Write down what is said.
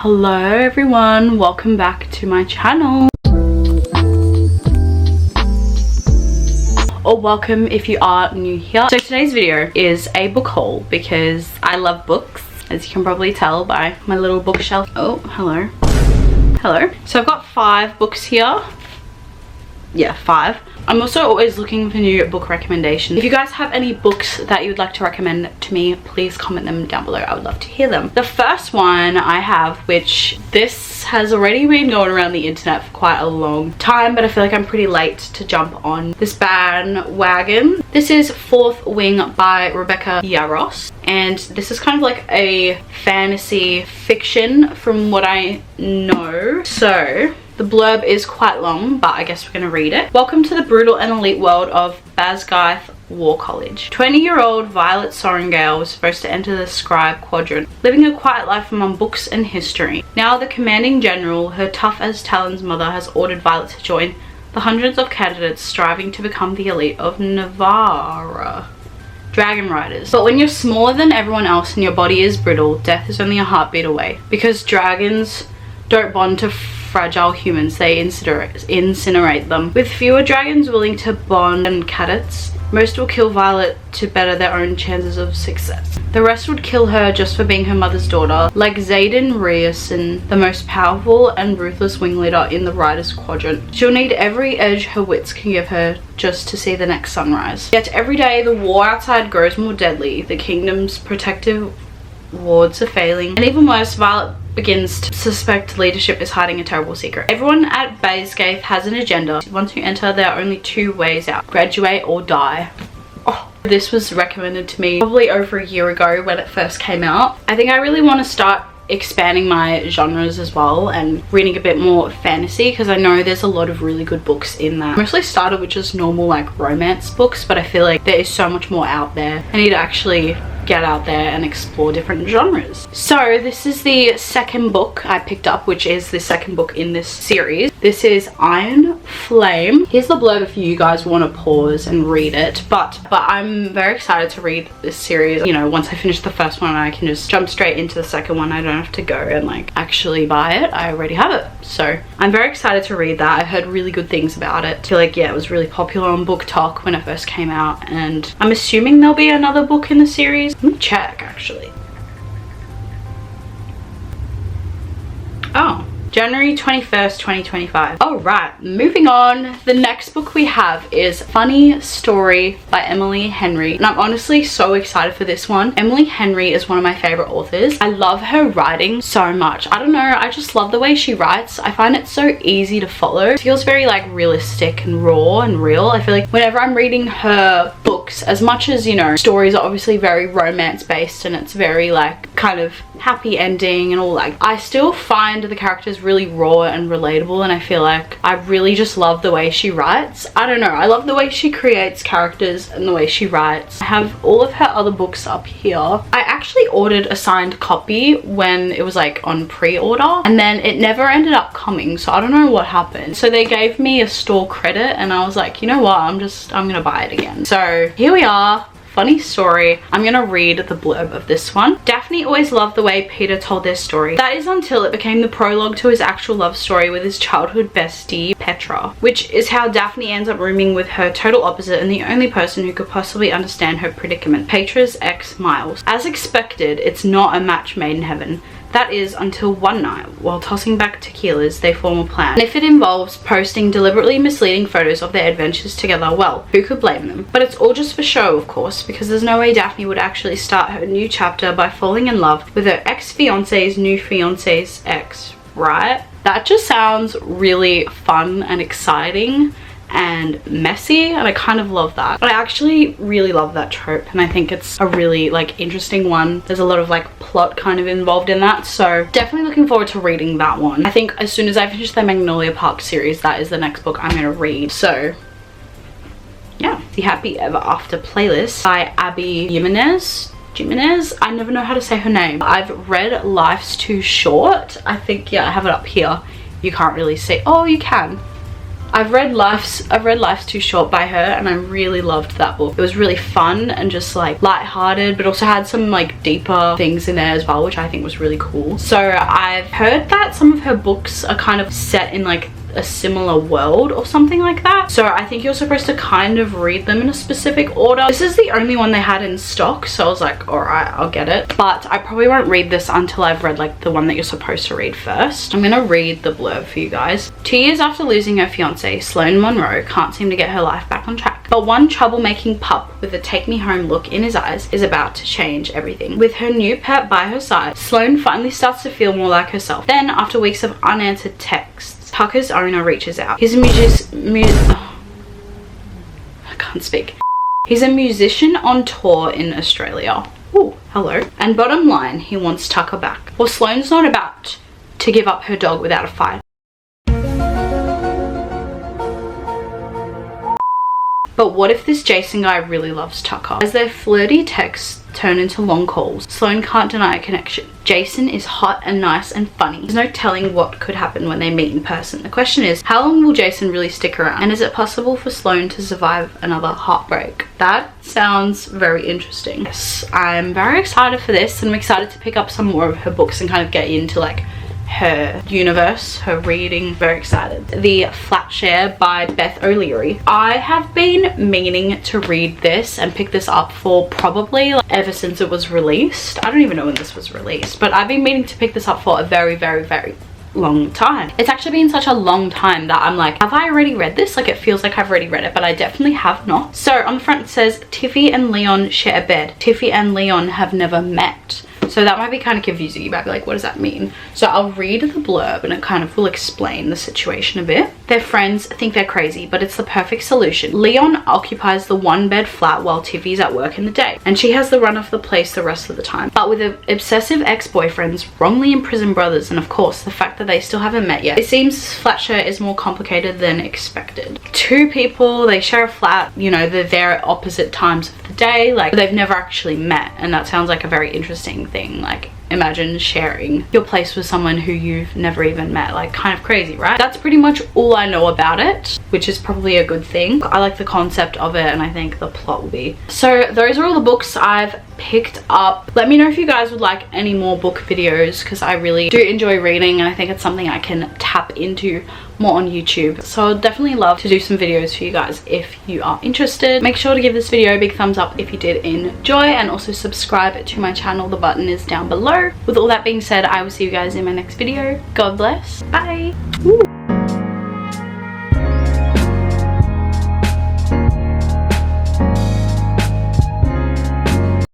Hello everyone, welcome back to my channel. Or welcome if you are new here. So today's video is a book haul because I love books, as you can probably tell by my little bookshelf. Oh, hello. Hello. So I've got 5 books here. Yeah, 5. I'm also always looking for new book recommendations. If you guys have any books that you would like to recommend to me, please comment them down below. I would love to hear them. The first one I have, which this has already been going around the internet for quite a long time, but I feel like I'm pretty late to jump on this bandwagon. This is Fourth Wing by Rebecca Yarros, and this is kind of like a fantasy fiction from what I know. So the blurb is quite long, but I guess we're going to read it. Welcome to the brutal and elite world of Basgiath War College. 20-year-old Violet Sorrengail was supposed to enter the scribe quadrant, living a quiet life among books and history. Now the commanding general, her tough as Talon's mother, has ordered Violet to join the hundreds of candidates striving to become the elite of Navarra. Dragon Riders. But when you're smaller than everyone else and your body is brittle, death is only a heartbeat away. Because dragons don't bond to fragile humans, they incinerate them. With fewer dragons willing to bond and cadets, most will kill Violet to better their own chances of success. The rest would kill her just for being her mother's daughter. Like Xaden Ryerson, the most powerful and ruthless wing leader in the Riders Quadrant, she'll need every edge her wits can give her just to see the next sunrise. Yet every day the war outside grows more deadly. The kingdom's protective wards are failing, and even worse, Violet begins to suspect leadership is hiding a terrible secret. Everyone at Basgiath has an agenda. Once you enter, there are only 2 ways out: graduate or die. Oh, this was recommended to me probably over a year ago when it first came out. I think I really want to start expanding my genres as well and reading a bit more fantasy, because I know there's a lot of really good books in that. I mostly started with just normal like romance books, but I feel like there is so much more out there. I need to actually get out there and explore different genres. So this is the second book I picked up, which is the second book in this series. This is Iron Flame. Here's the blurb if you guys want to pause and read it, but I'm very excited to read this series. You know, once I finish the first one, I can just jump straight into the second one. I don't have to go and like actually buy it. I already have it, so I'm very excited to read that. I heard really good things about it. I feel like, yeah, it was really popular on BookTok when it first came out, and I'm assuming there'll be another book in the series. Let me check actually. Oh, January 21st, 2025. All right, moving on. The next book we have is Funny Story by Emily Henry, and I'm honestly so excited for this one. Emily Henry is one of my favorite authors. I love her writing so much. I don't know, I just love the way she writes. I find it so easy to follow. It feels very like realistic and raw and real. I feel like whenever I'm reading her books, as much as, you know, stories are obviously very romance based and it's very like kind of happy ending and all that, I still find the characters really raw and relatable, and I feel like I really just love the way she writes. I don't know, I love the way she creates characters and the way she writes. I have all of her other books up here. I actually ordered a signed copy when it was like on pre-order, and then it never ended up coming, so I don't know what happened. So they gave me a store credit and I was like, you know what, I'm gonna buy it again. So here we are. Funny Story. I'm gonna read the blurb of this one. Daphne always loved the way Peter told their story. That is until it became the prologue to his actual love story with his childhood bestie, Petra, which is how Daphne ends up rooming with her total opposite and the only person who could possibly understand her predicament, Petra's ex, Miles. As expected, it's not a match made in heaven. That is until one night, while tossing back tequilas, they form a plan. And if it involves posting deliberately misleading photos of their adventures together, well, who could blame them? But it's all just for show, of course, because there's no way Daphne would actually start her new chapter by falling in love with her ex-fiance's new fiance's ex, right? That just sounds really fun and exciting and messy, and I kind of love that. But I actually really love that trope, and I think it's a really like interesting one. There's a lot of like plot kind of involved in that, so definitely looking forward to reading that one. I think as soon as I finish the Magnolia Park series, that is the next book I'm gonna read. So yeah, The Happy Ever After Playlist by Abby Jimenez. I never know how to say her name. I've read Life's Too Short. I think, yeah, I have it up here. You can't really see. Oh, you can. I've read Life's Too Short by her, and I really loved that book. It was really fun and just like lighthearted, but also had some like deeper things in there as well, which I think was really cool. So I've heard that some of her books are kind of set in like a similar world or something like that, so I think you're supposed to kind of read them in a specific order. This is the only one they had in stock, so I was like, all right, I'll get it, but I probably won't read this until I've read like the one that you're supposed to read first. I'm gonna read the blurb for you guys. 2 years after losing her fiance, Sloane Monroe can't seem to get her life back on track, but one troublemaking pup with a take me home look in his eyes is about to change everything. With her new pet by her side, Sloane finally starts to feel more like herself. Then, after weeks of unanswered texts, Tucker's owner reaches out. He's a I can't speak. He's a musician on tour in Australia. Ooh, hello. And bottom line, he wants Tucker back. Well, Sloane's not about to give up her dog without a fight. But what if this Jason guy really loves Tucker? As their flirty texts turn into long calls, Sloane can't deny a connection. Jason is hot and nice and funny. There's no telling what could happen when they meet in person. The question is, how long will Jason really stick around? And is it possible for Sloane to survive another heartbreak? That sounds very interesting. Yes, I'm very excited for this, and I'm excited to pick up some more of her books and kind of get into like her universe, her reading. Very excited. The Flat Share by Beth O'Leary. I have been meaning to read this and pick this up for probably like ever since it was released. I don't even know when this was released, but I've been meaning to pick this up for a very long time. It's actually been such a long time that I'm like, have I already read this? Like, it feels like I've already read it, but I definitely have not. So on the front it says, Tiffy and Leon share a bed. Tiffy and Leon have never met. So that might be kind of confusing. You might be like, what does that mean? So I'll read the blurb and it kind of will explain the situation a bit. Their friends think they're crazy, but it's the perfect solution. Leon occupies the one-bed flat while Tiffy's at work in the day, and she has the run of the place the rest of the time. But with obsessive ex-boyfriends, wrongly imprisoned brothers, and of course the fact that they still haven't met yet, it seems Flatshare is more complicated than expected. Two people, they share a flat, you know, they're there at opposite times of the day, like they've never actually met, and that sounds like a very interesting thing. Like, imagine sharing your place with someone who you've never even met. Like, kind of crazy, right? That's pretty much all I know about it, which is probably a good thing. I like the concept of it, and I think the plot will be. So those are all the books I've picked up. Let me know if you guys would like any more book videos, because I really do enjoy reading, and I think it's something I can tap into more on YouTube. So I'd definitely love to do some videos for you guys if you are interested. Make sure to give this video a big thumbs up if you did enjoy, and also subscribe to my channel. The button is down below. With all that being said, I will see you guys in my next video. God bless. Bye. Ooh.